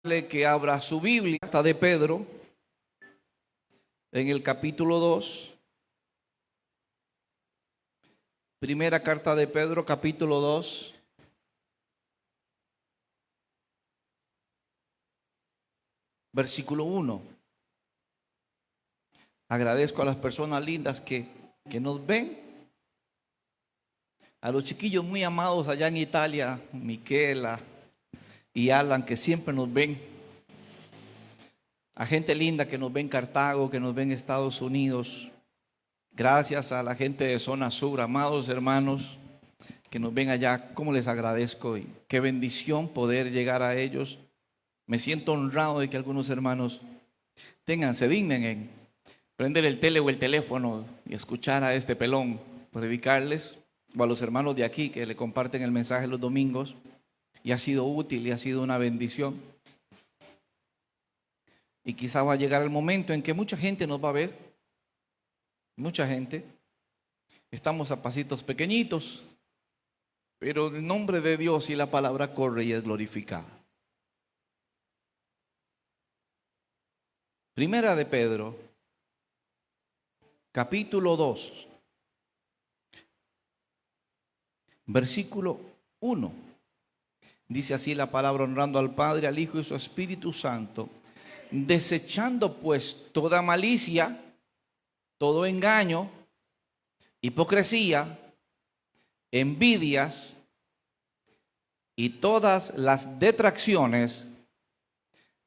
Que abra su Biblia, carta de Pedro, en el capítulo 2. Primera carta de Pedro, capítulo 2. Versículo 1. Agradezco a las personas lindas que nos ven. A los chiquillos muy amados allá en Italia, Miquela y Alan, que siempre nos ven. A gente linda que nos ve en Cartago, que nos ve en Estados Unidos. Gracias a la gente de zona sur, amados hermanos, que nos ven allá. Cómo les agradezco y qué bendición poder llegar a ellos. Me siento honrado de que algunos hermanos se dignen en prender el tele o el teléfono y escuchar a este pelón predicarles, o a los hermanos de aquí que le comparten el mensaje los domingos, y ha sido útil y ha sido una bendición. Y quizá va a llegar el momento en que mucha gente nos va a ver, mucha gente. Estamos a pasitos pequeñitos, pero el nombre de Dios y la palabra corre y es glorificada. Primera de Pedro, capítulo 2, versículo 1. Dice así la palabra: honrando al Padre, al Hijo y su Espíritu Santo, desechando pues toda malicia, todo engaño, hipocresía, envidias y todas las detracciones,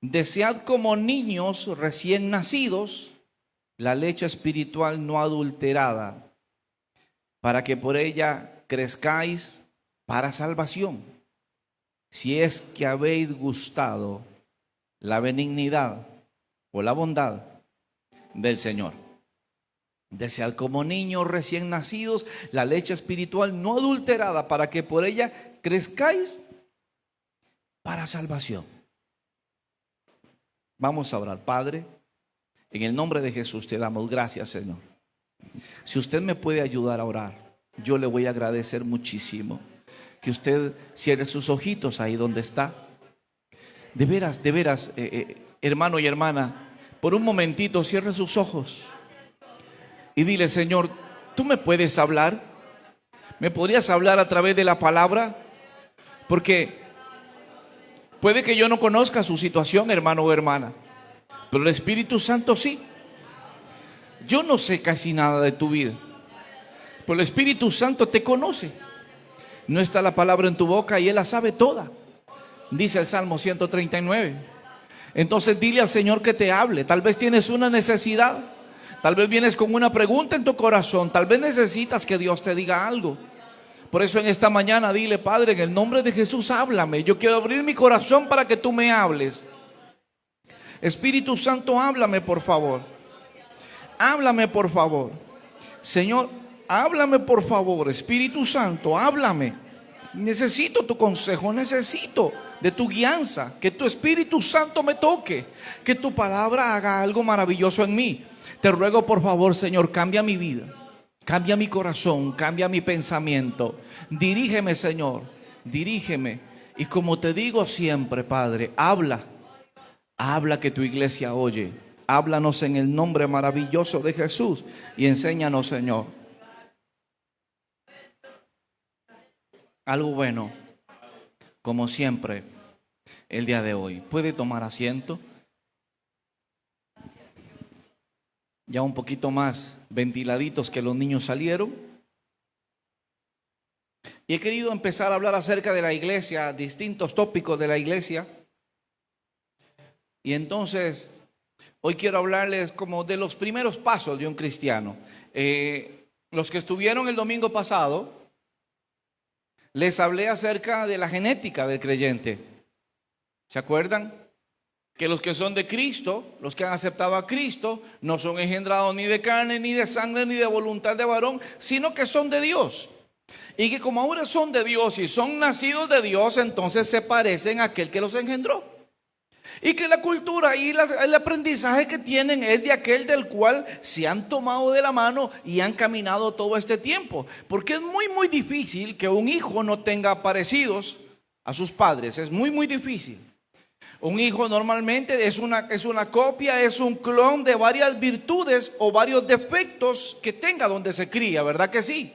desead como niños recién nacidos la leche espiritual no adulterada, para que por ella crezcáis para salvación, si es que habéis gustado la benignidad o la bondad del Señor. Desead como niños recién nacidos la leche espiritual no adulterada, para que por ella crezcáis para salvación. Vamos a orar. Padre, en el nombre de Jesús te damos gracias, Señor. Si usted me puede ayudar a orar, yo le voy a agradecer muchísimo que usted cierre sus ojitos ahí donde está. De veras, hermano y hermana, por un momentito cierre sus ojos y dile: Señor, ¿tú me puedes hablar? ¿Me podrías hablar a través de la palabra? Porque puede que yo no conozca su situación, hermano o hermana, pero el Espíritu Santo sí. Yo no sé casi nada de tu vida, pero el Espíritu Santo te conoce. No está la palabra en tu boca y Él la sabe toda, dice el Salmo 139. Entonces dile al Señor que te hable. Tal vez tienes una necesidad, tal vez vienes con una pregunta en tu corazón, tal vez necesitas que Dios te diga algo. Por eso en esta mañana dile: Padre, en el nombre de Jesús, háblame. Yo quiero abrir mi corazón para que tú me hables. Espíritu Santo, háblame por favor. Háblame por favor. Señor, háblame por favor. Espíritu Santo, háblame. Necesito tu consejo, necesito de tu guianza. Que tu Espíritu Santo me toque, que tu palabra haga algo maravilloso en mí. Te ruego por favor, Señor, cambia mi vida, cambia mi corazón, cambia mi pensamiento. Dirígeme, Señor, dirígeme. Y como te digo siempre, Padre, habla que tu iglesia oye. Háblanos en el nombre maravilloso de Jesús y enséñanos, Señor, algo bueno, como siempre, el día de hoy. Puede tomar asiento. Ya un poquito más ventiladitos que los niños salieron. Y he querido empezar a hablar acerca de la iglesia, distintos tópicos de la iglesia. Y entonces, hoy quiero hablarles como de los primeros pasos de un cristiano. Los que estuvieron el domingo pasado, les hablé acerca de la genética del creyente. ¿Se acuerdan? Que los que son de Cristo, los que han aceptado a Cristo, no son engendrados ni de carne, ni de sangre, ni de voluntad de varón, sino que son de Dios. Y que como ahora son de Dios y son nacidos de Dios, entonces se parecen a aquel que los engendró. Y que la cultura y el aprendizaje que tienen es de aquel del cual se han tomado de la mano y han caminado todo este tiempo. Porque es muy difícil que un hijo no tenga parecidos a sus padres. Es muy difícil. Un hijo normalmente es una copia, es un clon de varias virtudes o varios defectos que tenga donde se cría, ¿verdad que sí?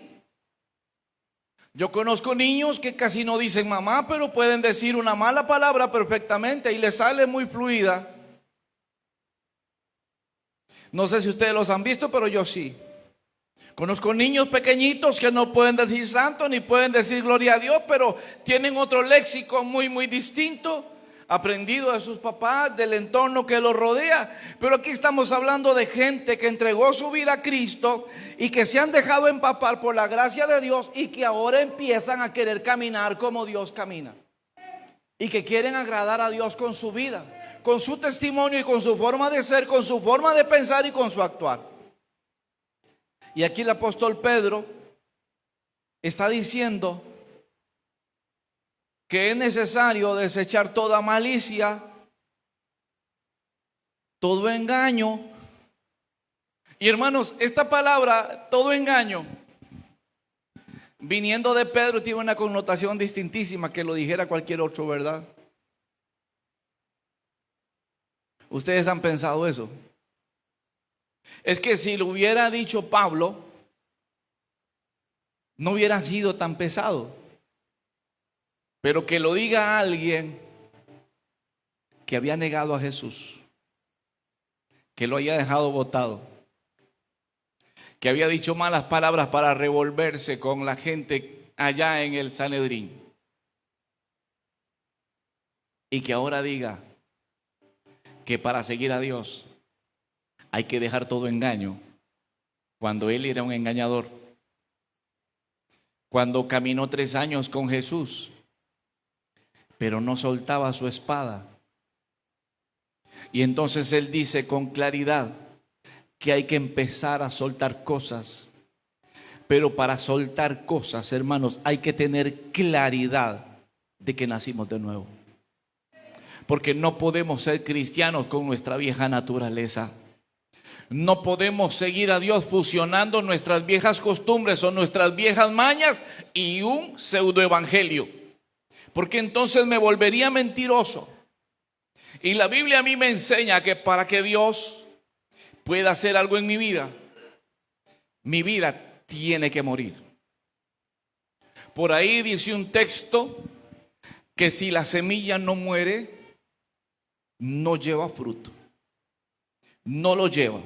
Yo conozco niños que casi no dicen mamá, pero pueden decir una mala palabra perfectamente y les sale muy fluida. No sé si ustedes los han visto, pero yo sí. Conozco niños pequeñitos que no pueden decir santo ni pueden decir gloria a Dios, pero tienen otro léxico muy distinto, aprendido de sus papás, del entorno que los rodea. Pero aquí estamos hablando de gente que entregó su vida a Cristo y que se han dejado empapar por la gracia de Dios y que ahora empiezan a querer caminar como Dios camina. Y que quieren agradar a Dios con su vida, con su testimonio y con su forma de ser, con su forma de pensar y con su actuar. Y aquí el apóstol Pedro está diciendo que es necesario desechar toda malicia, todo engaño. Y hermanos, esta palabra, todo engaño, viniendo de Pedro, tiene una connotación distintísima que lo dijera cualquier otro, ¿verdad? ¿Ustedes han pensado eso? Es que si lo hubiera dicho Pablo, no hubiera sido tan pesado. Pero que lo diga alguien que había negado a Jesús, que lo haya dejado botado, que había dicho malas palabras para revolverse con la gente allá en el Sanedrín, y que ahora diga que para seguir a Dios hay que dejar todo engaño, cuando él era un engañador. Cuando caminó 3 años con Jesús, pero no soltaba su espada. Y entonces él dice con claridad que hay que empezar a soltar cosas. Pero para soltar cosas, hermanos, hay que tener claridad de que nacimos de nuevo. Porque no podemos ser cristianos con nuestra vieja naturaleza. No podemos seguir a Dios fusionando nuestras viejas costumbres o nuestras viejas mañas y un pseudoevangelio, porque entonces me volvería mentiroso. Y la Biblia a mí me enseña que para que Dios pueda hacer algo en mi vida tiene que morir. Por ahí dice un texto que si la semilla no muere, no lleva fruto. No lo lleva.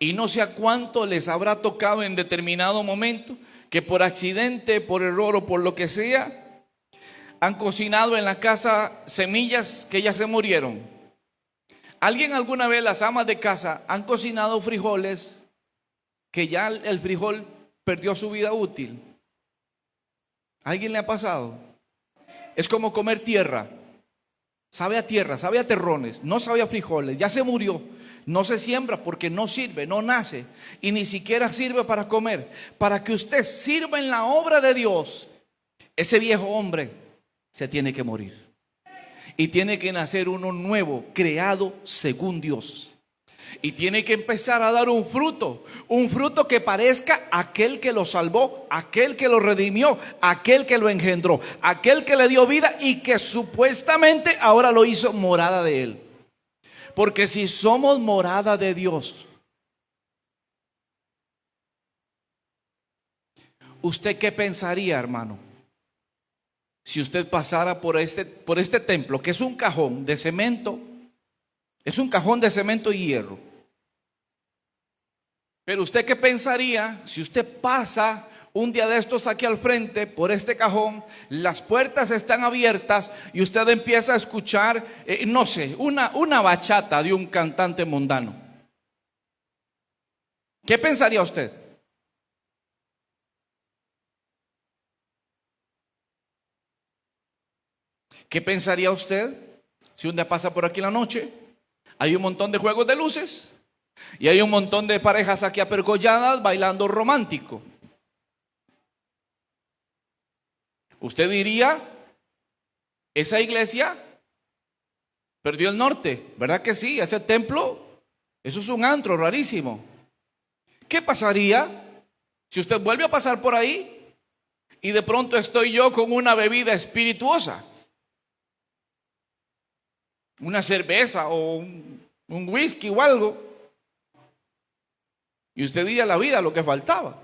Y no sé a cuánto les habrá tocado en determinado momento que por accidente, por error o por lo que sea, han cocinado en la casa semillas que ya se murieron. ¿Alguien alguna vez, las amas de casa, han cocinado frijoles que ya el frijol perdió su vida útil? ¿A alguien le ha pasado? Es como comer tierra. Sabe a tierra, sabe a terrones, no sabe a frijoles, ya se murió. No se siembra porque no sirve, no nace y ni siquiera sirve para comer. Para que usted sirva en la obra de Dios, ese viejo hombre se tiene que morir. Y tiene que nacer uno nuevo, creado según Dios. Y tiene que empezar a dar un fruto que parezca aquel que lo salvó, aquel que lo redimió, aquel que lo engendró, aquel que le dio vida y que supuestamente ahora lo hizo morada de él. Porque si somos morada de Dios, ¿usted qué pensaría, hermano? Si usted pasara por este templo, que es un cajón de cemento, es un cajón de cemento y hierro. Pero usted qué pensaría si usted pasa un día de estos aquí al frente por este cajón, las puertas están abiertas y usted empieza a escuchar, no sé, una bachata de un cantante mundano? ¿Qué pensaría usted? ¿Qué pensaría usted si un día pasa por aquí en la noche? Hay un montón de juegos de luces y hay un montón de parejas aquí apergolladas bailando romántico. Usted diría, esa iglesia perdió el norte, ¿verdad que sí? Ese templo, eso es un antro rarísimo. ¿Qué pasaría si usted vuelve a pasar por ahí y de pronto estoy yo con una bebida espirituosa? una cerveza o un whisky o algo. Y usted diría la vida lo que faltaba.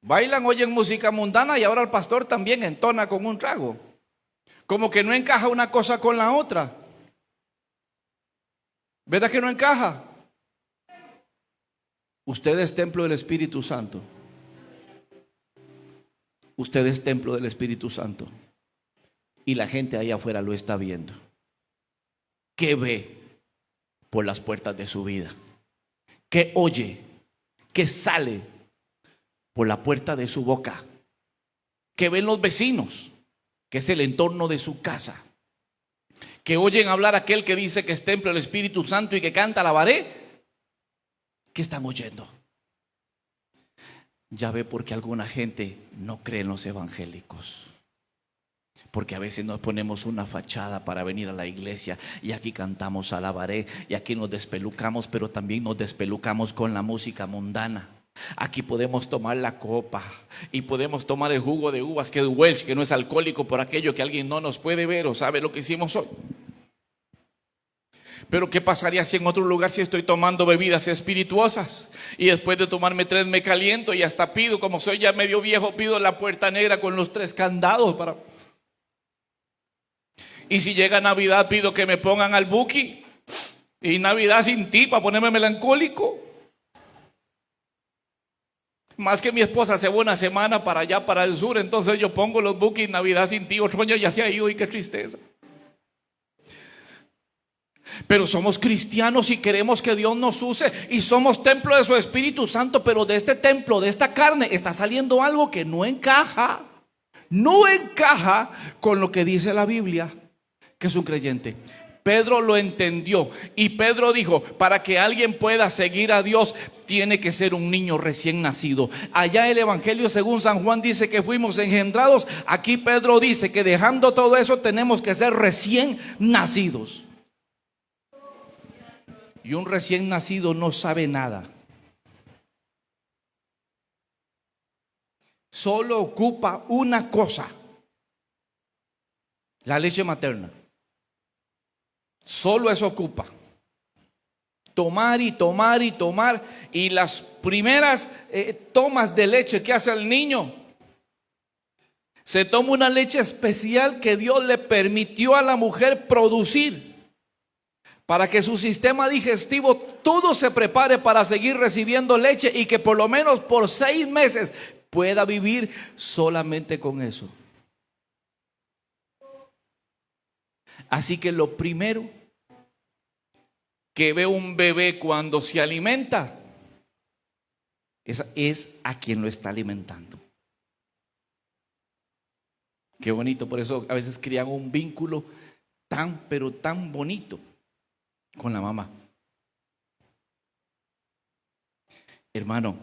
Bailan, oyen música mundana y ahora el pastor también entona con un trago. Como que no encaja una cosa con la otra. ¿Verdad que no encaja? Usted es templo del Espíritu Santo. Usted es templo del Espíritu Santo. Y la gente allá afuera lo está viendo. ¿Qué ve por las puertas de su vida? ¿Qué oye? ¿Qué sale por la puerta de su boca? ¿Qué ven los vecinos? Que es el entorno de su casa. ¿Que oyen hablar aquel que dice que es templo del Espíritu Santo y que canta alabaré? ¿Qué están oyendo? Ya ve por qué alguna gente no cree en los evangélicos. Porque a veces nos ponemos una fachada para venir a la iglesia y aquí cantamos alabaré y aquí nos despelucamos, pero también nos despelucamos con la música mundana. Aquí podemos tomar la copa y podemos tomar el jugo de uvas que es Welch, que no es alcohólico, por aquello que alguien no nos puede ver o sabe lo que hicimos hoy. Pero ¿qué pasaría si en otro lugar si estoy tomando bebidas espirituosas y después de tomarme 3 me caliento y hasta pido, como soy ya medio viejo, pido la puerta negra con los 3 candados para... Y si llega Navidad pido que me pongan al buki y Navidad sin ti para ponerme melancólico? Más que mi esposa se va una semana para allá, para el sur, entonces yo pongo los buki Navidad sin ti, otro año ya se ha ido y qué tristeza. Pero somos cristianos y queremos que Dios nos use y somos templo de su Espíritu Santo, pero de este templo, de esta carne, está saliendo algo que no encaja. No encaja con lo que dice la Biblia, que es un creyente. Pedro lo entendió y Pedro dijo, para que alguien pueda seguir a Dios, tiene que ser un niño recién nacido. Allá el Evangelio según San Juan dice que fuimos engendrados. Aquí Pedro dice que dejando todo eso tenemos que ser recién nacidos. Y un recién nacido no sabe nada. Solo ocupa una cosa: la leche materna. Solo eso ocupa. Tomar y tomar y tomar. Y las primeras tomas de leche que hace el niño, se toma una leche especial que Dios le permitió a la mujer producir, para que su sistema digestivo todo se prepare para seguir recibiendo leche y que por lo menos por 6 meses pueda vivir solamente con eso. Así que lo primero que ve un bebé cuando se alimenta es a quien lo está alimentando. Qué bonito, por eso a veces crean un vínculo tan, pero tan bonito con la mamá. Hermano,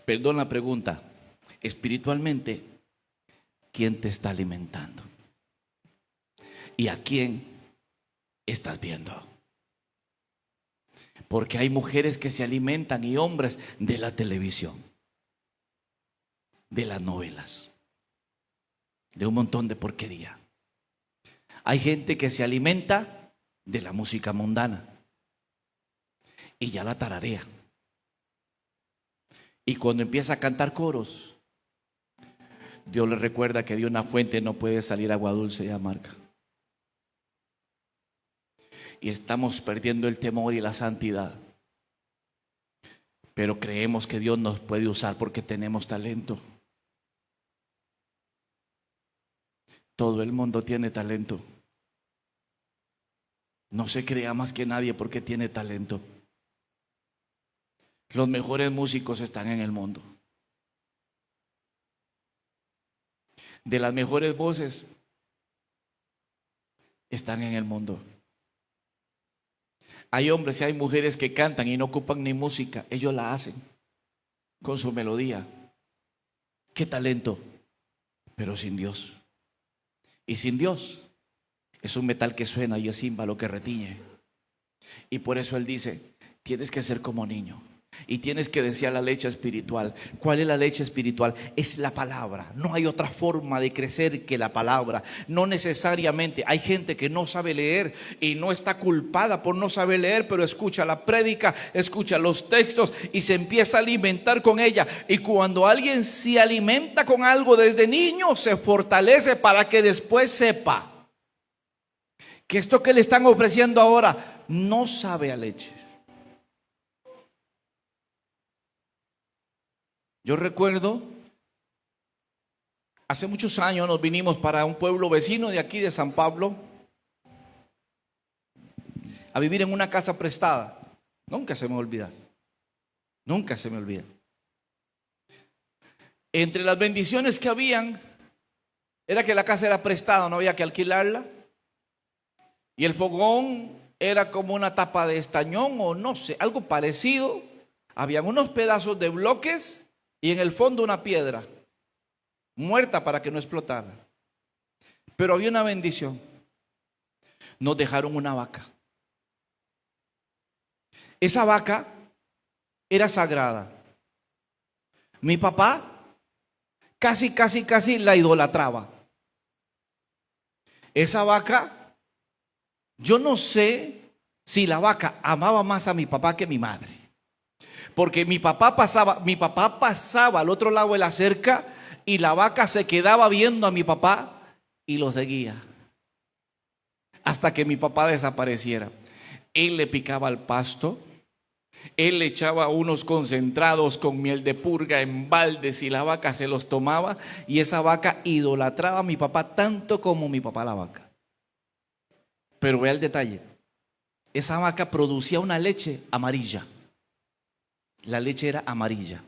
perdón la pregunta, espiritualmente, ¿quién te está alimentando? ¿Y a quién estás viendo? Porque hay mujeres que se alimentan y hombres de la televisión, de las novelas, de un montón de porquería. Hay gente que se alimenta de la música mundana y ya la tararea. Y cuando empieza a cantar coros, Dios le recuerda que de una fuente no puede salir agua dulce y amarga. Y estamos perdiendo el temor y la santidad. Pero creemos que Dios nos puede usar porque tenemos talento. Todo el mundo tiene talento. No se crea más que nadie porque tiene talento. Los mejores músicos están en el mundo. De las mejores voces están en el mundo. Hay hombres y hay mujeres que cantan y no ocupan ni música. Ellos la hacen con su melodía. Qué talento, pero sin Dios. Y sin Dios es un metal que suena y es címbalo que retiñe. Y por eso Él dice, tienes que ser como niño. Y tienes que desear la leche espiritual. ¿Cuál es la leche espiritual? Es la palabra. No hay otra forma de crecer que la palabra. No necesariamente. Hay gente que no sabe leer y no está culpada por no saber leer, pero escucha la prédica, escucha los textos y se empieza a alimentar con ella. Y cuando alguien se alimenta con algo desde niño, se fortalece para que después sepa que esto que le están ofreciendo ahora no sabe a leche. Yo recuerdo, hace muchos años nos vinimos para un pueblo vecino de aquí de San Pablo a vivir en una casa prestada. Nunca se me olvida. Nunca se me olvida. Entre las bendiciones que habían era que la casa era prestada, no había que alquilarla. Y el fogón era como una tapa de estañón o no sé, algo parecido. Habían unos pedazos de bloques y en el fondo una piedra muerta para que no explotara. Pero había una bendición. Nos dejaron una vaca. Esa vaca era sagrada. Mi papá casi la idolatraba. Esa vaca, yo no sé si la vaca amaba más a mi papá que a mi madre. Porque mi papá pasaba al otro lado de la cerca y la vaca se quedaba viendo a mi papá y lo seguía hasta que mi papá desapareciera. Él le picaba el pasto, él le echaba unos concentrados con miel de purga en baldes y la vaca se los tomaba, y esa vaca idolatraba a mi papá tanto como mi papá la vaca. Pero vea el detalle, esa vaca producía una leche amarilla. La leche era amarilla.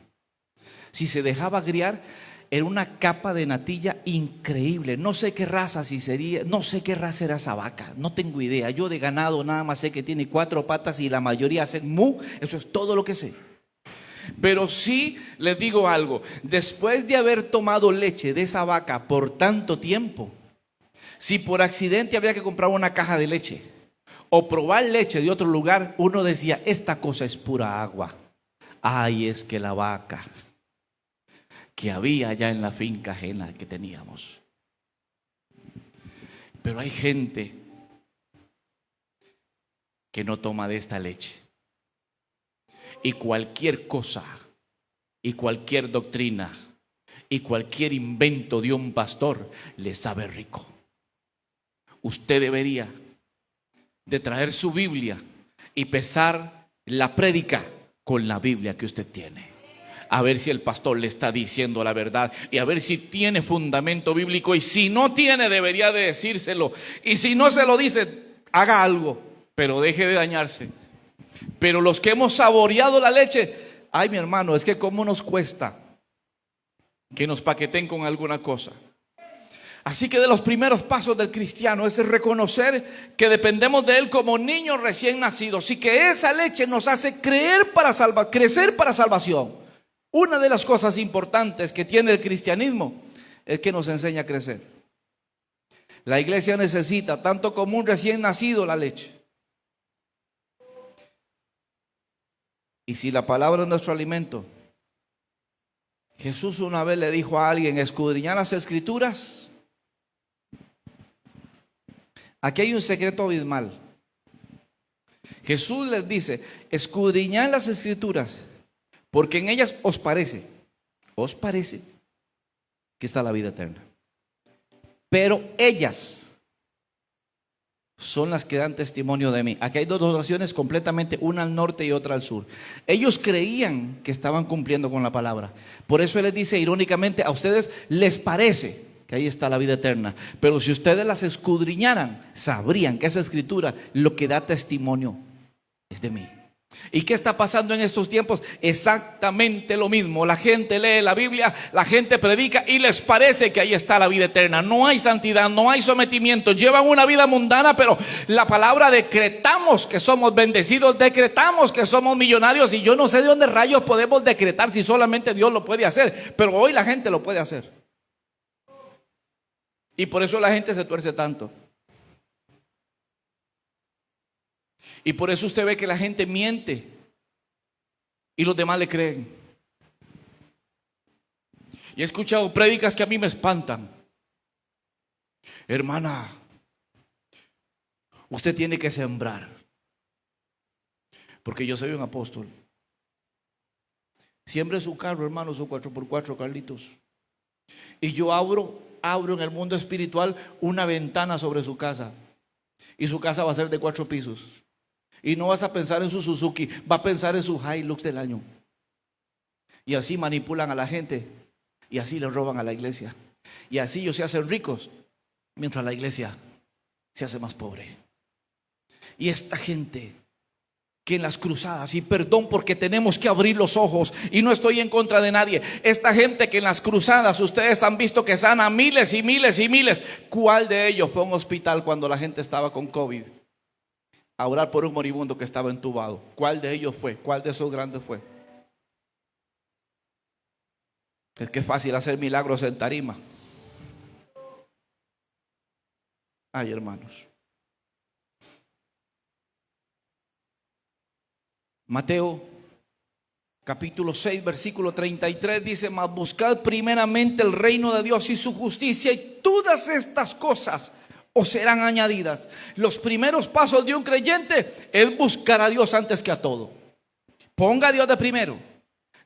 Si se dejaba criar, era una capa de natilla increíble. No sé qué raza no sé qué raza era esa vaca, no tengo idea. Yo de ganado nada más sé que tiene 4 patas y la mayoría hacen mu. Eso es todo lo que sé. Pero sí les digo algo, después de haber tomado leche de esa vaca por tanto tiempo, si por accidente había que comprar una caja de leche o probar leche de otro lugar, uno decía, esta cosa es pura agua. Ay, es que la vaca que había allá en la finca ajena que teníamos. Pero hay gente que no toma de esta leche. Y cualquier cosa, y cualquier doctrina, y cualquier invento de un pastor le sabe rico. Usted debería de traer su Biblia y pesar la prédica con la Biblia que usted tiene. A ver si el pastor le está diciendo la verdad y a ver si tiene fundamento bíblico, y si no tiene debería de decírselo, y si no se lo dice, haga algo, pero deje de dañarse. Pero los que hemos saboreado la leche, ay mi hermano, es que cómo nos cuesta que nos paqueten con alguna cosa. Así que de los primeros pasos del cristiano es reconocer que dependemos de él como niños recién nacidos y que esa leche nos hace crecer para salvación. Una de las cosas importantes que tiene el cristianismo es que nos enseña a crecer. La iglesia necesita, tanto como un recién nacido, la leche. Y si la palabra es nuestro alimento, Jesús una vez le dijo a alguien, escudriñad las escrituras. Aquí hay un secreto abismal. Jesús les dice, escudriñad las escrituras, porque en ellas os parece que está la vida eterna. Pero ellas son las que dan testimonio de mí. Aquí hay 2 oraciones completamente, una al norte y otra al sur. Ellos creían que estaban cumpliendo con la palabra. Por eso Él les dice irónicamente, a ustedes les parece que ahí está la vida eterna, pero si ustedes las escudriñaran, sabrían que esa escritura lo que da testimonio es de mí. ¿Y qué está pasando en estos tiempos? Exactamente lo mismo. La gente lee la Biblia, la gente predica y les parece que ahí está la vida eterna. No hay santidad, no hay sometimiento. Llevan una vida mundana, pero la palabra decretamos que somos bendecidos, decretamos que somos millonarios, y yo no sé de dónde rayos podemos decretar si solamente Dios lo puede hacer, pero hoy la gente lo puede hacer. Y por eso la gente se tuerce tanto. Y por eso usted ve que la gente miente. y los demás le creen. Y he escuchado prédicas que a mí me espantan. Hermana, usted tiene que sembrar, porque yo soy un apóstol. Siembre su carro, hermano, su 4x4, Carlitos. Y yo abro en el mundo espiritual una ventana sobre su casa. Y su casa va a ser de 4 pisos. Y no vas a pensar en su Suzuki, va a pensar en su Hilux del año. Y así manipulan a la gente. Y así le roban a la iglesia. Y así ellos se hacen ricos, mientras la iglesia se hace más pobre. Y esta gente que en las cruzadas, y perdón porque tenemos que abrir los ojos, y no estoy en contra de nadie, esta gente que en las cruzadas ustedes han visto que sana miles y miles y miles, ¿cuál de ellos fue a un hospital cuando la gente estaba con COVID a orar por un moribundo que estaba entubado? ¿Cuál de ellos fue? ¿Cuál de esos grandes fue? Es que es fácil hacer milagros en tarima. Ay, hermanos. Mateo capítulo 6 versículo 33 dice: mas buscad primeramente el reino de Dios y su justicia, y todas estas cosas os serán añadidas. Los primeros pasos de un creyente es buscar a Dios antes que a todo. Ponga a Dios de primero,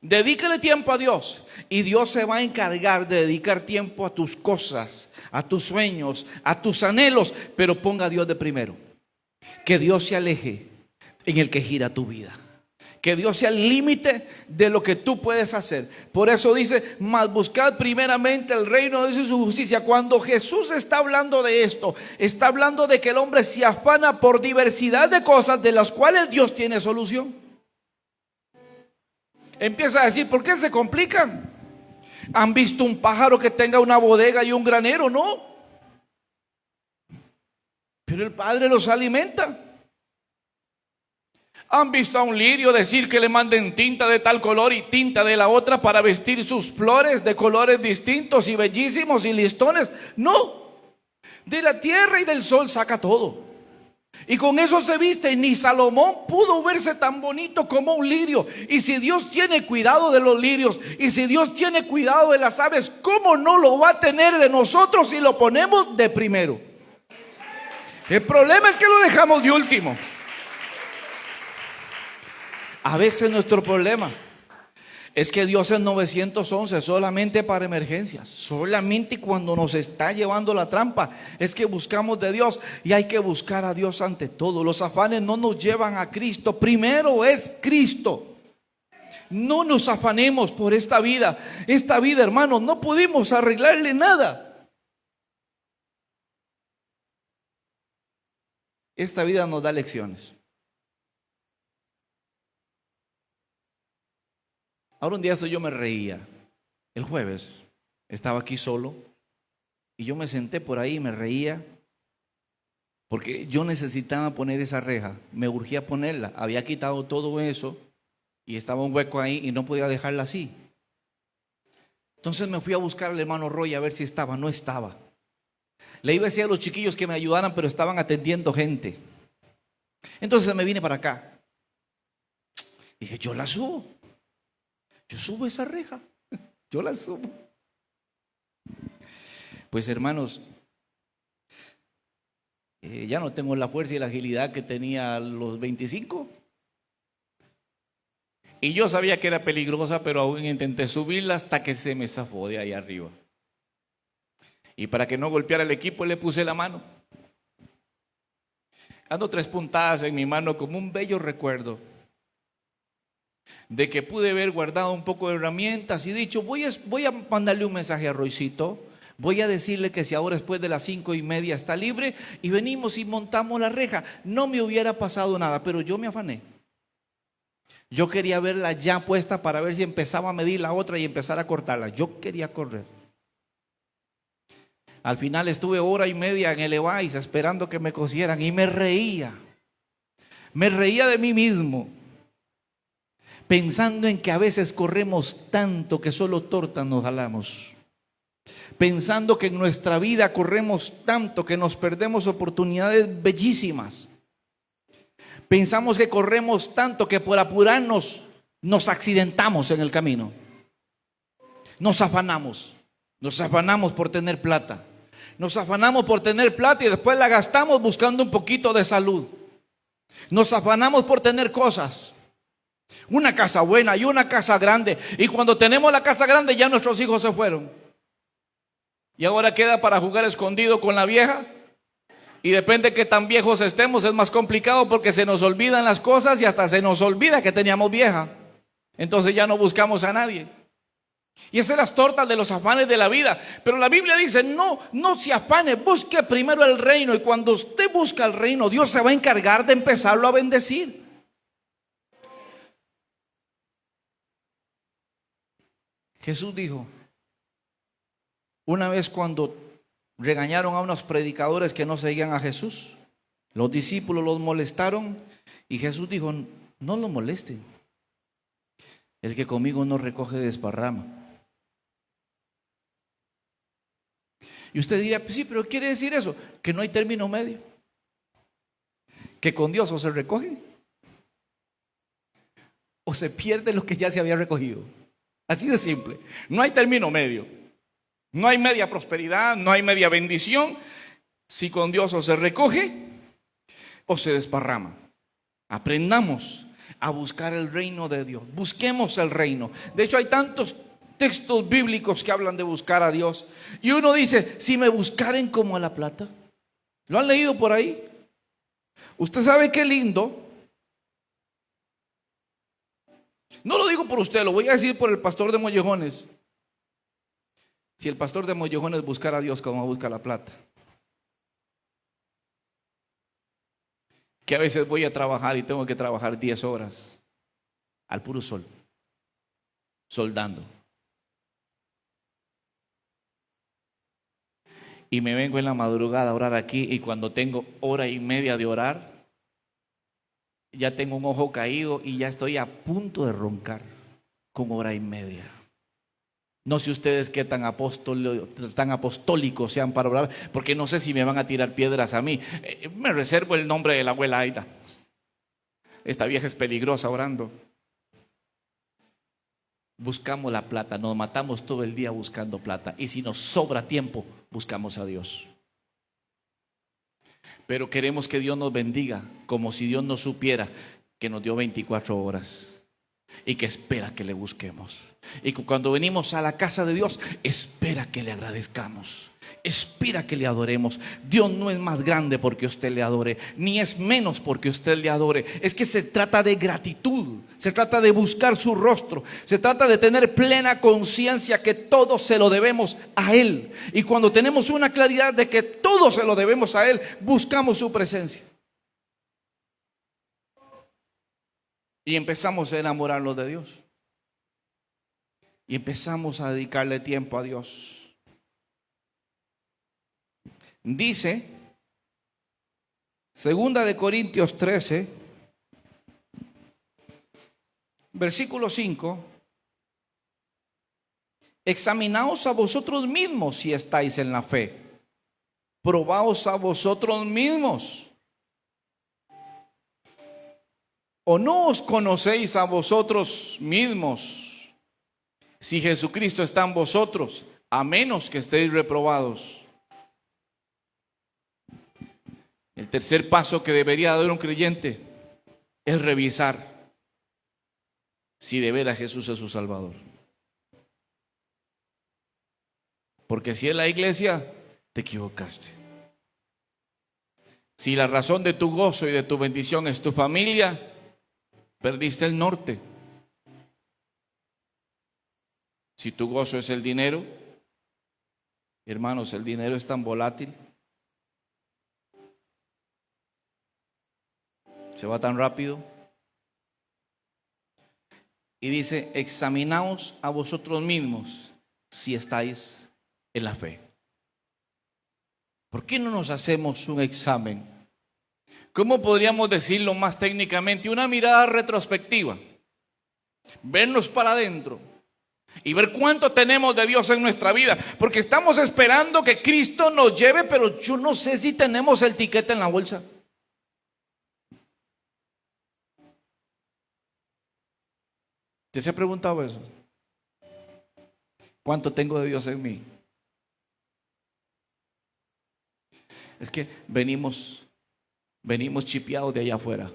dedíquele tiempo a Dios, y Dios se va a encargar de dedicar tiempo a tus cosas, a tus sueños, a tus anhelos, pero ponga a Dios de primero. Que Dios se aleje en el que gira tu vida. Que Dios sea el límite de lo que tú puedes hacer. Por eso dice: mas buscad primeramente el reino de Dios y su justicia. Cuando Jesús está hablando de esto, está hablando de que el hombre se afana por diversidad de cosas de las cuales Dios tiene solución. Empieza a decir: ¿por qué se complican? ¿Han visto un pájaro que tenga una bodega y un granero? No. Pero el Padre los alimenta. ¿Han visto a un lirio decir que le manden tinta de tal color y tinta de la otra para vestir sus flores de colores distintos y bellísimos y listones? No. De la tierra y del sol saca todo. Y con eso se viste. Ni Salomón pudo verse tan bonito como un lirio. Y si Dios tiene cuidado de los lirios, y si Dios tiene cuidado de las aves, ¿cómo no lo va a tener de nosotros si lo ponemos de primero? El problema es que lo dejamos de último. A veces nuestro problema es que Dios es 911 solamente para emergencias, solamente cuando nos está llevando la trampa es que buscamos de Dios, y hay que buscar a Dios ante todo. Los afanes no nos llevan a Cristo, primero es Cristo. No nos afanemos por esta vida, hermanos, no pudimos arreglarle nada. Esta vida nos da lecciones. Ahora un día yo me reía. El jueves estaba aquí solo y yo me senté por ahí y me reía porque yo necesitaba poner esa reja. Me urgía ponerla. Había quitado todo eso y estaba un hueco ahí y no podía dejarla así. Entonces me fui a buscar al hermano Roy a ver si estaba. No estaba. Le iba a decir a los chiquillos que me ayudaran, pero estaban atendiendo gente. Entonces me vine para acá. Dije: yo la subo. Yo subo esa reja, yo la subo. Pues hermanos, ya no tengo la fuerza y la agilidad que tenía a los 25. Y yo sabía que era peligrosa, pero aún intenté subirla hasta que se me zafó de ahí arriba. Y para que no golpeara el equipo le puse la mano. Ando 3 puntadas en mi mano como un bello recuerdo de que pude haber guardado un poco de herramientas y dicho: voy a mandarle un mensaje a Roycito, voy a decirle que si ahora después de las 5:30 está libre, y venimos y montamos la reja. No me hubiera pasado nada, pero yo me afané. Yo quería verla ya puesta para ver si empezaba a medir la otra y empezar a cortarla. Yo quería correr. Al final estuve 1:30 en el Levi's esperando que me cosieran y me reía de mí mismo, pensando en que a veces corremos tanto que solo tortas nos jalamos, pensando que en nuestra vida corremos tanto que nos perdemos oportunidades bellísimas, pensamos que corremos tanto que por apurarnos Nos accidentamos en el camino. Nos afanamos. Nos afanamos por tener plata. Nos afanamos por tener plata y después la gastamos buscando un poquito de salud. Nos afanamos por tener cosas. Una casa buena y una casa grande. Y cuando tenemos la casa grande ya nuestros hijos se fueron. Y ahora queda para jugar escondido con la vieja. Y depende de qué tan viejos estemos, es más complicado porque se nos olvidan las cosas y hasta se nos olvida que teníamos vieja. Entonces ya no buscamos a nadie. Y esas son las tortas de los afanes de la vida. Pero la Biblia dice, no se afane, busque primero el reino. Y cuando usted busca el reino, Dios se va a encargar de empezarlo a bendecir. Jesús dijo, una vez cuando regañaron a unos predicadores que no seguían a Jesús, los discípulos los molestaron y Jesús dijo, no lo molesten. El que conmigo no recoge desparrama. Y usted diría, pues sí, pero quiere decir eso, que no hay término medio. Que con Dios o se recoge o se pierde lo que ya se había recogido. Así de simple. No hay término medio. No hay media prosperidad, no hay media bendición. Si con Dios o se recoge o se desparrama. Aprendamos a buscar el reino de Dios. Busquemos el reino. De hecho, hay tantos textos bíblicos que hablan de buscar a Dios. Y uno dice, si me buscaren como a la plata. ¿Lo han leído por ahí? Usted sabe qué lindo. No lo digo por usted, lo voy a decir por el pastor de Mollejones. Si el pastor de Mollejones buscara a Dios como busca la plata. Que a veces voy a trabajar y tengo que trabajar 10 horas al puro sol, soldando. Y me vengo en la madrugada a orar aquí y cuando tengo hora y media de orar, ya tengo un ojo caído y ya estoy a punto de roncar con hora y media. No sé ustedes qué tan apostólicos sean para orar, porque no sé si me van a tirar piedras a mí. Me reservo el nombre de la abuela Aida. Esta vieja es peligrosa orando. Buscamos la plata, nos matamos todo el día buscando plata. Y si nos sobra tiempo, buscamos a Dios. Pero queremos que Dios nos bendiga, como si Dios no supiera que nos dio 24 horas y que espera que le busquemos. Y cuando venimos a la casa de Dios, espera que le agradezcamos, espera que le adoremos. Dios no es más grande porque usted le adore, ni es menos porque usted le adore. Es que se trata de gratitud, se trata de buscar su rostro, se trata de tener plena conciencia que todo se lo debemos a Él. Y cuando tenemos una claridad de que todo se lo debemos a Él, buscamos su presencia. Y empezamos a enamorarnos de Dios. Y empezamos a dedicarle tiempo a Dios. Dice, 2 de Corintios 13, versículo 5, examinaos a vosotros mismos si estáis en la fe. Probaos a vosotros mismos. ¿O no os conocéis a vosotros mismos si Jesucristo está en vosotros, a menos que estéis reprobados? El tercer paso que debería dar un creyente es revisar si de veras Jesús es su Salvador. Porque si es la iglesia, te equivocaste. Si la razón de tu gozo y de tu bendición es tu familia, perdiste el norte. Si tu gozo es el dinero, hermanos, el dinero es tan volátil, se va tan rápido. Y dice, examinaos a vosotros mismos si estáis en la fe. ¿Por qué no nos hacemos un examen? ¿Cómo podríamos decirlo más técnicamente? Una mirada retrospectiva. Vernos para adentro y ver cuánto tenemos de Dios en nuestra vida. Porque estamos esperando que Cristo nos lleve, pero yo no sé si tenemos el tiquete en la bolsa. ¿Usted se ha preguntado eso? ¿Cuánto tengo de Dios en mí? Es que venimos chipeados de allá afuera,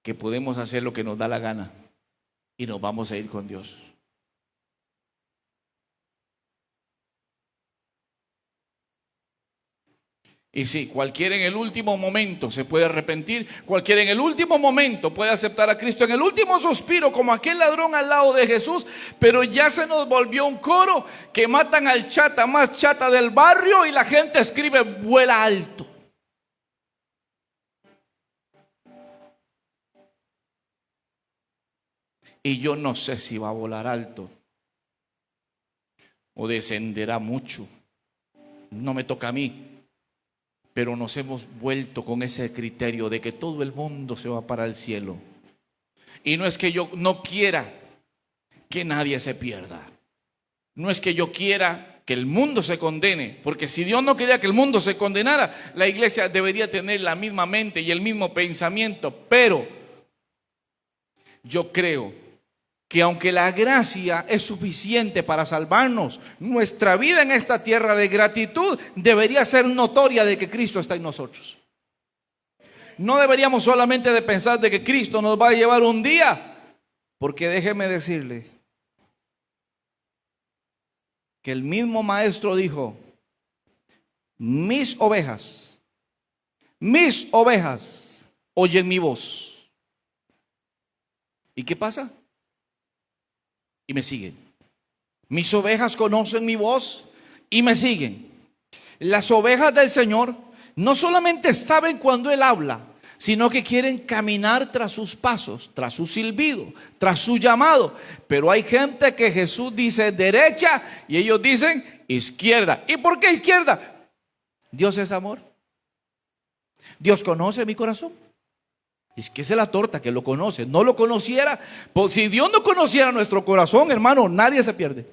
que podemos hacer lo que nos da la gana y nos vamos a ir con Dios. Y sí, cualquiera en el último momento se puede arrepentir, cualquiera en el último momento puede aceptar a Cristo en el último suspiro, como aquel ladrón al lado de Jesús, pero ya se nos volvió un coro que matan al chata más chata del barrio y la gente escribe vuela alto. Y yo no sé si va a volar alto o descenderá mucho. No me toca a mí. Pero nos hemos vuelto con ese criterio de que todo el mundo se va para el cielo. Y no es que yo no quiera que nadie se pierda. No es que yo quiera que el mundo se condene. Porque si Dios no quería que el mundo se condenara, la iglesia debería tener la misma mente y el mismo pensamiento. Pero yo creo que aunque la gracia es suficiente para salvarnos, nuestra vida en esta tierra de gratitud debería ser notoria de que Cristo está en nosotros. No deberíamos solamente de pensar de que Cristo nos va a llevar un día, porque déjeme decirle que el mismo maestro dijo: mis ovejas oyen mi voz. ¿Y qué pasa? Y me siguen. Mis ovejas conocen mi voz y me siguen. Las ovejas del Señor no solamente saben cuando Él habla, sino que quieren caminar tras sus pasos, tras su silbido, tras su llamado. Pero hay gente que Jesús dice derecha y ellos dicen izquierda. ¿Y por qué izquierda? Dios es amor. Dios conoce mi corazón. Es que esa es la torta, que lo conoce. No lo conociera, pues si Dios no conociera nuestro corazón, hermano, nadie se pierde.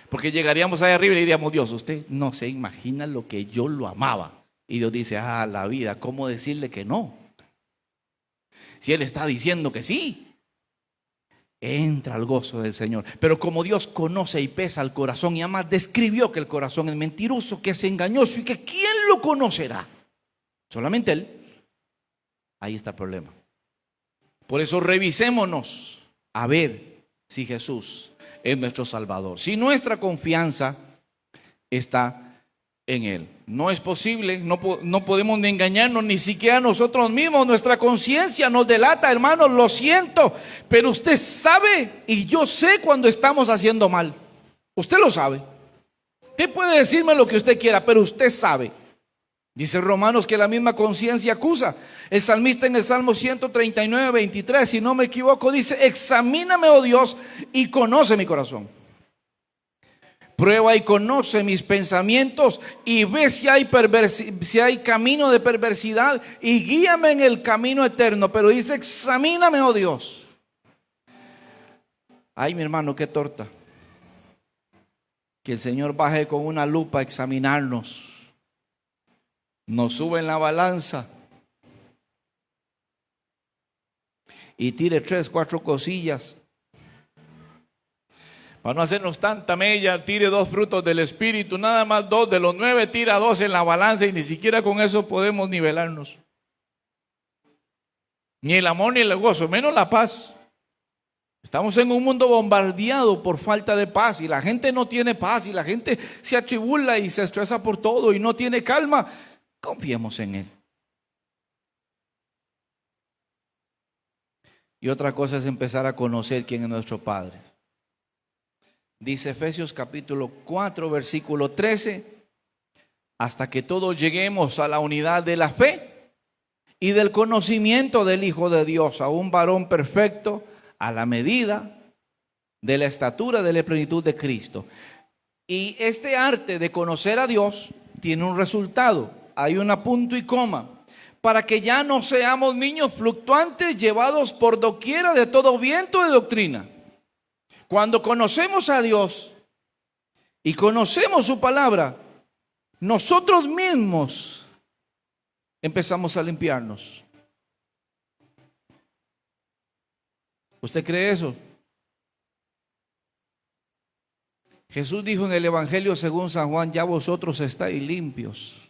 Porque llegaríamos allá arriba y le diríamos: Dios, usted no se imagina lo que yo lo amaba. Y Dios dice: la vida, ¿cómo decirle que no? Si Él está diciendo que sí. Entra al gozo del Señor. Pero como Dios conoce y pesa el corazón, y además describió que el corazón es mentiroso, que es engañoso y que ¿quién lo conocerá? Solamente Él. Ahí está el problema. Por eso revisémonos a ver si Jesús es nuestro Salvador, si nuestra confianza está en Él. No es posible, no podemos ni engañarnos, ni siquiera nosotros mismos. Nuestra conciencia nos delata, hermanos, lo siento, pero usted sabe y yo sé cuando estamos haciendo mal. Usted lo sabe. Usted puede decirme lo que usted quiera, pero usted sabe. Dice Romanos que la misma conciencia acusa. El salmista en el Salmo 139, 23, si no me equivoco, dice: examíname, oh Dios, y conoce mi corazón. Prueba y conoce mis pensamientos y ve si hay camino de perversidad y guíame en el camino eterno. Pero dice: examíname, oh Dios. Ay, mi hermano, qué torta. Que el Señor baje con una lupa a examinarnos. Nos sube en la balanza y tire 3, 4 cosillas. Para no hacernos tanta mella, tire 2 frutos del Espíritu, nada más 2 de los 9, tira 2 en la balanza y ni siquiera con eso podemos nivelarnos. Ni el amor ni el gozo, menos la paz. Estamos en un mundo bombardeado por falta de paz y la gente no tiene paz y la gente se atribula y se estresa por todo y no tiene calma. Confiemos en Él. Y otra cosa es empezar a conocer quién es nuestro Padre. Dice Efesios capítulo 4, versículo 13: hasta que todos lleguemos a la unidad de la fe y del conocimiento del Hijo de Dios, a un varón perfecto, a la medida de la estatura de la plenitud de Cristo. Y este arte de conocer a Dios tiene un resultado. Hay un punto y coma. Para que ya no seamos niños fluctuantes llevados por doquiera de todo viento de doctrina. Cuando conocemos a Dios y conocemos su palabra, nosotros mismos empezamos a limpiarnos. ¿Usted cree eso? Jesús dijo en el Evangelio según San Juan, ya vosotros estáis limpios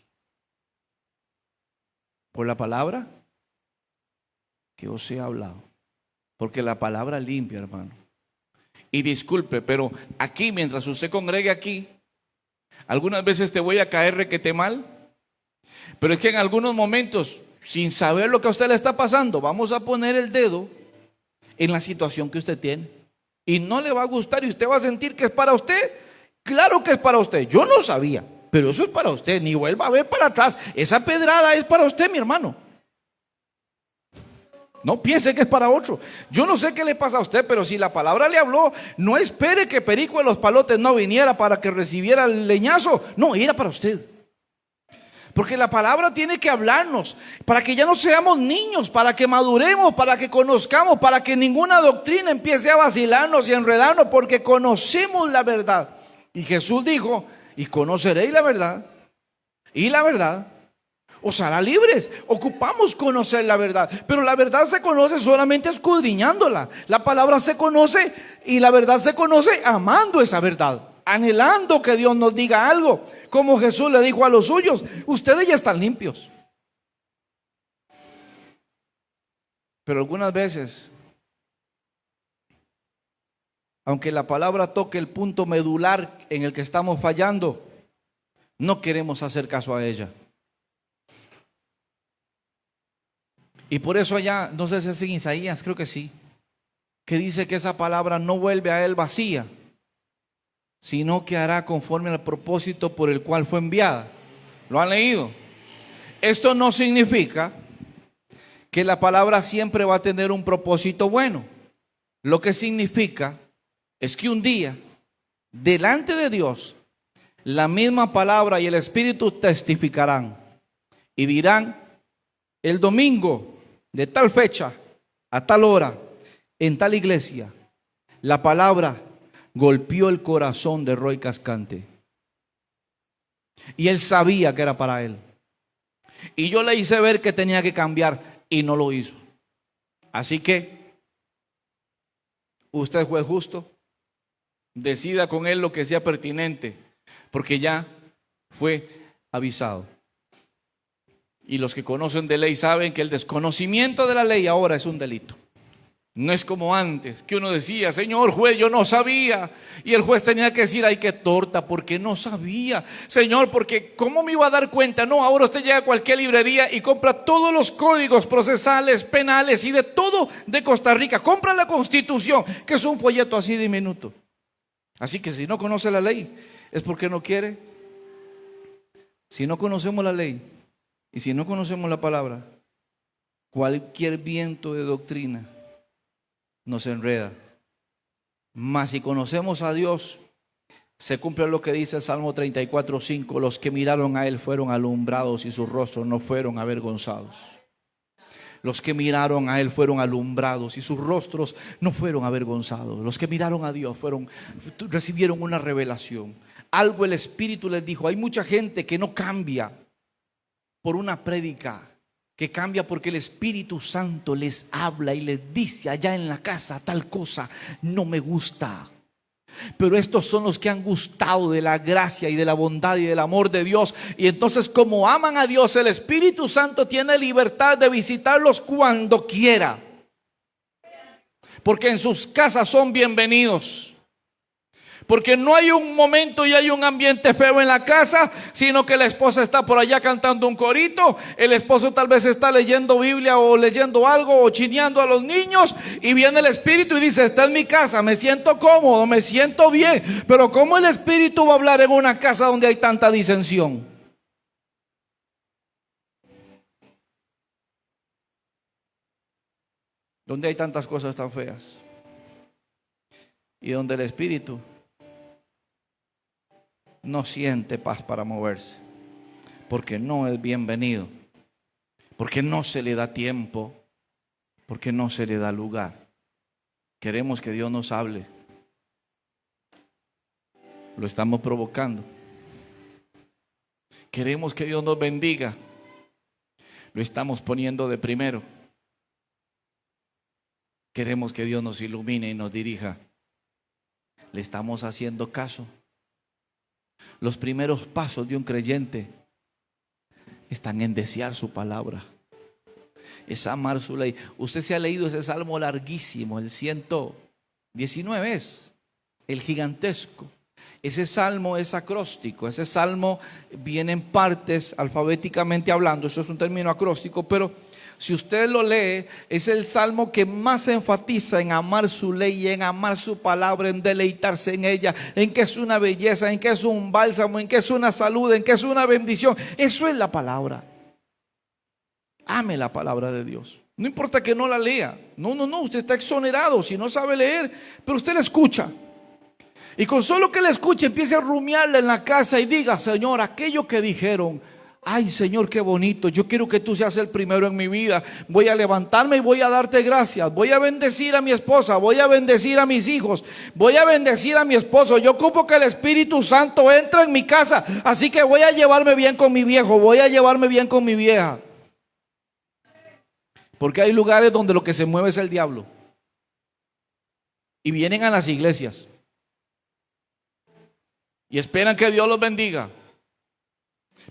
por la palabra que os he hablado. Porque la palabra limpia, hermano. Y disculpe, pero aquí, mientras usted congregue aquí, algunas veces te voy a caer requete mal, pero es que en algunos momentos, sin saber lo que a usted le está pasando, vamos a poner el dedo en la situación que usted tiene. Y no le va a gustar y usted va a sentir que es para usted. Claro que es para usted. Yo no sabía, pero eso es para usted. Ni vuelva a ver para atrás. Esa pedrada es para usted, mi hermano. No piense que es para otro. Yo no sé qué le pasa a usted, pero si la palabra le habló, no espere que Perico de los Palotes no viniera para que recibiera el leñazo. No, era para usted. Porque la palabra tiene que hablarnos para que ya no seamos niños, para que maduremos, para que conozcamos, para que ninguna doctrina empiece a vacilarnos y enredarnos, porque conocemos la verdad. Y Jesús dijo, y conoceréis la verdad, y la verdad os hará libres. Ocupamos conocer la verdad, pero la verdad se conoce solamente escudriñándola. La palabra se conoce y la verdad se conoce amando esa verdad, anhelando que Dios nos diga algo. Como Jesús le dijo a los suyos, ustedes ya están limpios. Pero algunas veces, aunque la palabra toque el punto medular en el que estamos fallando, no queremos hacer caso a ella. Y por eso allá, no sé si es en Isaías, creo que sí, que dice que esa palabra no vuelve a él vacía, sino que hará conforme al propósito por el cual fue enviada. ¿Lo han leído? Esto no significa que la palabra siempre va a tener un propósito bueno. Lo que significa es que un día, delante de Dios, la misma palabra y el Espíritu testificarán y dirán, el domingo de tal fecha, a tal hora, en tal iglesia, la palabra golpeó el corazón de Roy Cascante. Y él sabía que era para él. Y yo le hice ver que tenía que cambiar y no lo hizo. Así que, usted juez justo, decida con él lo que sea pertinente, porque ya fue avisado. Y los que conocen de ley saben que el desconocimiento de la ley ahora es un delito. No es como antes, que uno decía, señor juez, yo no sabía. Y el juez tenía que decir, ay, qué torta, porque no sabía. Señor, porque ¿cómo me iba a dar cuenta? No, ahora usted llega a cualquier librería y compra todos los códigos procesales, penales y de todo de Costa Rica. Compra la Constitución, que es un folleto así diminuto. Así que si no conoce la ley, es porque no quiere. Si no conocemos la ley y si no conocemos la palabra, cualquier viento de doctrina nos enreda. Mas si conocemos a Dios, se cumple lo que dice el Salmo 34:5: los que miraron a Él fueron alumbrados y sus rostros no fueron avergonzados. Los que miraron a Él fueron alumbrados y sus rostros no fueron avergonzados. Los que miraron a Dios recibieron una revelación. Algo el Espíritu les dijo. Hay mucha gente que no cambia por una prédica, que cambia porque el Espíritu Santo les habla y les dice allá en la casa tal cosa no me gusta. Pero estos son los que han gustado de la gracia y de la bondad y del amor de Dios. Y entonces, como aman a Dios, el Espíritu Santo tiene libertad de visitarlos cuando quiera, porque en sus casas son bienvenidos. Porque no hay un momento y hay un ambiente feo en la casa, sino que la esposa está por allá cantando un corito, el esposo tal vez está leyendo Biblia o leyendo algo o chineando a los niños, y viene el Espíritu y dice, esta es mi casa, me siento cómodo, me siento bien. Pero ¿cómo el Espíritu va a hablar en una casa donde hay tanta disensión? Donde hay tantas cosas tan feas y donde el Espíritu no siente paz para moverse, porque no es bienvenido, porque no se le da tiempo, porque no se le da lugar. Queremos que Dios nos hable. Lo estamos provocando. Queremos que Dios nos bendiga. Lo estamos poniendo de primero. Queremos que Dios nos ilumine y nos dirija. ¿Le estamos haciendo caso? Los primeros pasos de un creyente están en desear su palabra, es amar su ley. Usted se ha leído ese salmo larguísimo, el 119 es, el gigantesco. Ese salmo es acróstico, ese salmo viene en partes alfabéticamente hablando, eso es un término acróstico, pero si usted lo lee, es el salmo que más enfatiza en amar su ley, en amar su palabra, en deleitarse en ella, en que es una belleza, en que es un bálsamo, en que es una salud, en que es una bendición. Eso es la palabra. Ame la palabra de Dios. No importa que no la lea. No, usted está exonerado si no sabe leer, pero usted la escucha. Y con solo que la escuche, empiece a rumiarla en la casa y diga: Señor, aquello que dijeron, ay Señor, qué bonito, yo quiero que tú seas el primero en mi vida. Voy a levantarme y voy a darte gracias. Voy a bendecir a mi esposa, voy a bendecir a mis hijos, voy a bendecir a mi esposo. Yo ocupo que el Espíritu Santo entre en mi casa, así que voy a llevarme bien con mi viejo, voy a llevarme bien con mi vieja. Porque hay lugares donde lo que se mueve es el diablo. Y vienen a las iglesias y esperan que Dios los bendiga,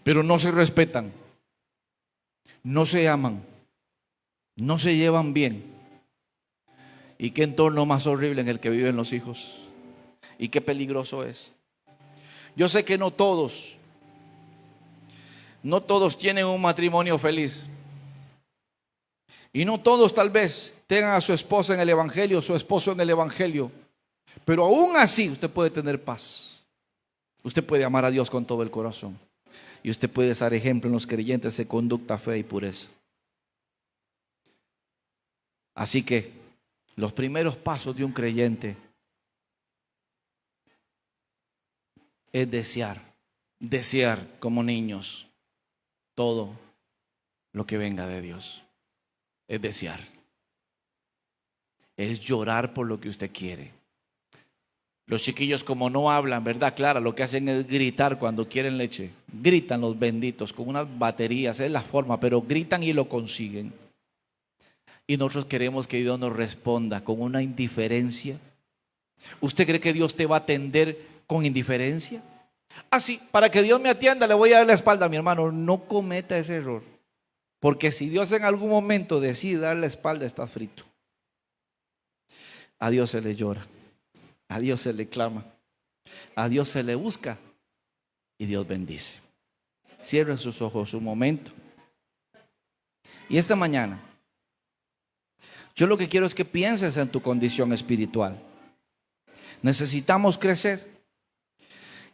pero no se respetan, no se aman, no se llevan bien. Y qué entorno más horrible en el que viven los hijos. Y qué peligroso es. Yo sé que no todos tienen un matrimonio feliz. Y no todos tal vez tengan a su esposa en el evangelio, su esposo en el evangelio. Pero aún así usted puede tener paz. Usted puede amar a Dios con todo el corazón. Y usted puede ser ejemplo en los creyentes de conducta, fe y pureza. Así que los primeros pasos de un creyente es desear como niños todo lo que venga de Dios. Es desear. Es llorar por lo que usted quiere. Los chiquillos, como no hablan, ¿verdad? Claro, lo que hacen es gritar cuando quieren leche. Gritan los benditos con unas baterías, es la forma, pero gritan y lo consiguen. Y nosotros queremos que Dios nos responda con una indiferencia. ¿Usted cree que Dios te va a atender con indiferencia? Así, para que Dios me atienda, le voy a dar la espalda, mi hermano. No cometa ese error. Porque si Dios en algún momento decide dar la espalda, está frito. A Dios se le llora. A Dios se le clama, a Dios se le busca y Dios bendice. Cierren sus ojos un momento. Y esta mañana, yo lo que quiero es que pienses en tu condición espiritual. Necesitamos crecer.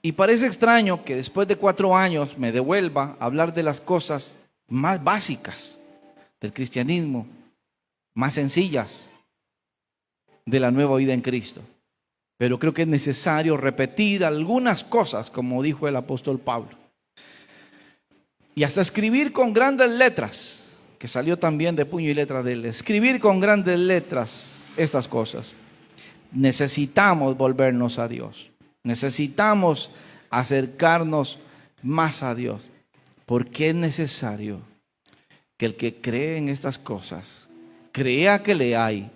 Y parece extraño que después de 4 años me devuelva a hablar de las cosas más básicas del cristianismo, más sencillas de la nueva vida en Cristo. Pero creo que es necesario repetir algunas cosas, como dijo el apóstol Pablo. Y hasta escribir con grandes letras, que salió también de puño y letra de él. Escribir con grandes letras estas cosas. Necesitamos volvernos a Dios. Necesitamos acercarnos más a Dios. Porque es necesario que el que cree en estas cosas, crea que le hay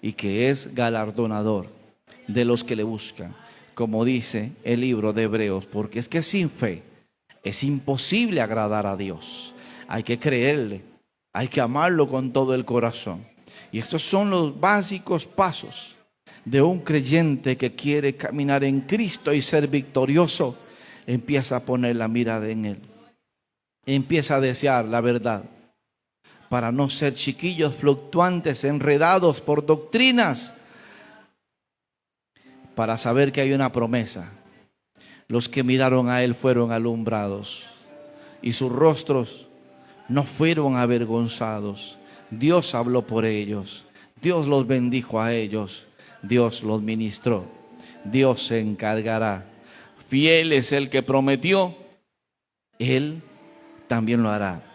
y que es galardonador de los que le buscan, como dice el libro de Hebreos, porque es que sin fe es imposible agradar a Dios. Hay que creerle, hay que amarlo con todo el corazón. Y estos son los básicos pasos de un creyente que quiere caminar en Cristo y ser victorioso. Empieza a poner la mirada en Él, empieza a desear la verdad, para no ser chiquillos fluctuantes, enredados por doctrinas, para saber que hay una promesa. Los que miraron a Él fueron alumbrados y sus rostros no fueron avergonzados. Dios habló por ellos, Dios los bendijo a ellos, Dios los ministró, Dios se encargará. Fiel es el que prometió, Él también lo hará.